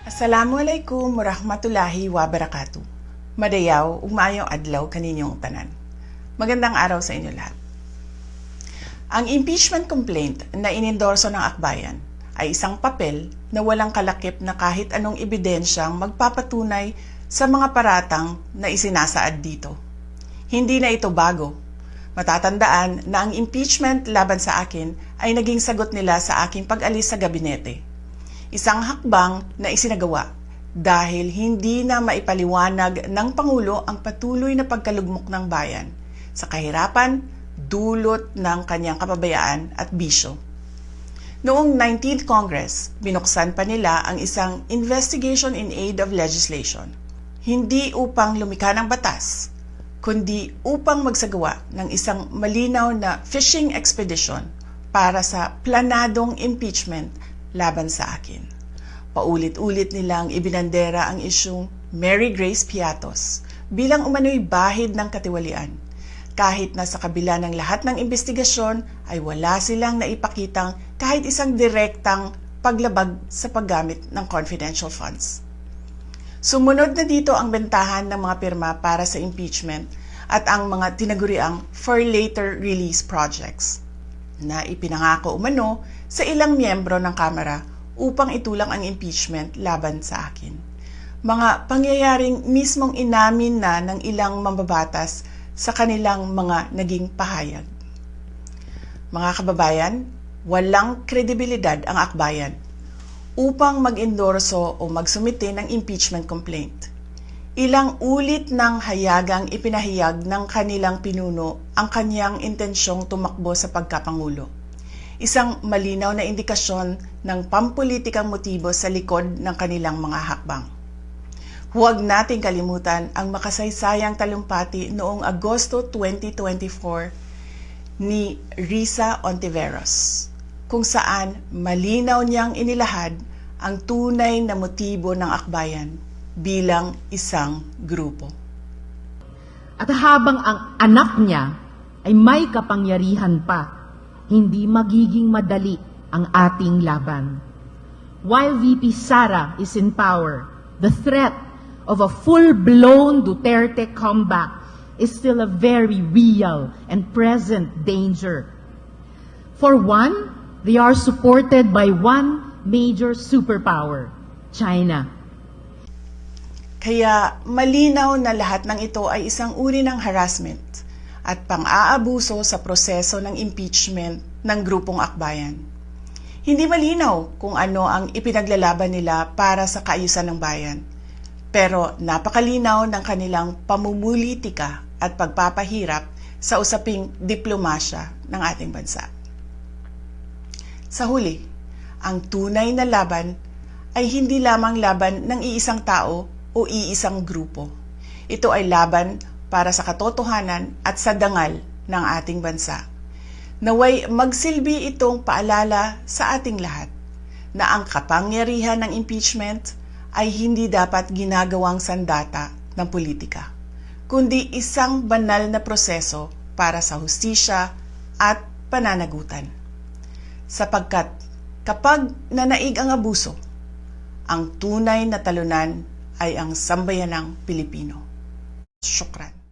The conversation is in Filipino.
Assalamualaikum warahmatullahi wabarakatuh. Madayaw, ugmaayong adlaw kaninyong tanan. Magandang araw sa inyo lahat. Ang impeachment complaint na inendorso ng akbayan ay isang papel na walang kalakip na kahit anong ebidensyang magpapatunay sa mga paratang na isinasaad dito. Hindi na ito bago. Matatandaan na ang impeachment laban sa akin ay naging sagot nila sa aking pag-alis sa gabinete. Isang hakbang na isinagawa dahil hindi na maipaliwanag ng Pangulo ang patuloy na pagkalugmok ng bayan sa kahirapan dulot ng kanyang kapabayaan at bisyo. Noong 19th Congress, binuksan pa nila ang isang Investigation in Aid of Legislation, hindi upang lumikha ng batas, kundi upang magsagawa ng isang malinaw na fishing expedition para sa planadong impeachment laban sa akin. Paulit-ulit nilang ibinandera ang isyung Mary Grace Piatos bilang umano'y bahid ng katiwalian. Kahit na sa kabila ng lahat ng investigasyon ay wala silang naipakitang kahit isang direktang paglabag sa paggamit ng confidential funds. Sumunod na dito ang bentahan ng mga pirma para sa impeachment at ang mga tinaguriang for later release projects na ipinangako umano sa ilang miyembro ng Kamara upang itulang ang impeachment laban sa akin. Mga pangyayaring mismong inamin na ng ilang mambabatas sa kanilang mga naging pahayag. Mga kababayan, walang kredibilidad ang akbayan upang mag-endorso o magsumite ng impeachment complaint. Ilang ulit ng hayagang ipinahayag ng kanilang pinuno ang kanyang intensyong tumakbo sa pagkapangulo. Isang malinaw na indikasyon ng pampulitikang motibo sa likod ng kanilang mga hakbang. Huwag nating kalimutan ang makasaysayang talumpati noong Agosto 2024 ni Risa Ontiveros, kung saan malinaw niyang inilahad ang tunay na motibo ng akbayan bilang isang grupo. At habang ang anak niya ay may kapangyarihan pa, hindi magiging madali ang ating laban. While VP Sara is in power, the threat of a full-blown Duterte comeback is still a very real and present danger. For one, they are supported by one major superpower, China. Kaya malinaw na lahat ng ito ay isang uri ng harassment at pang-aabuso sa proseso ng impeachment ng grupong akbayan. Hindi malinaw kung ano ang ipinaglalaban nila para sa kaayusan ng bayan, pero napakalinaw ng kanilang pamumulitika at pagpapahirap sa usaping diplomasya ng ating bansa. Sa huli, ang tunay na laban ay hindi lamang laban ng iisang tao o iisang grupo. Ito ay laban para sa katotohanan at sa dangal ng ating bansa. Naway magsilbi itong paalala sa ating lahat na ang kapangyarihan ng impeachment ay hindi dapat ginagawang sandata ng politika, kundi isang banal na proseso para sa hustisya at pananagutan. Sapagkat kapag nanaig ang abuso, ang tunay na talunan ay ang sambayanang Pilipino. Syukran.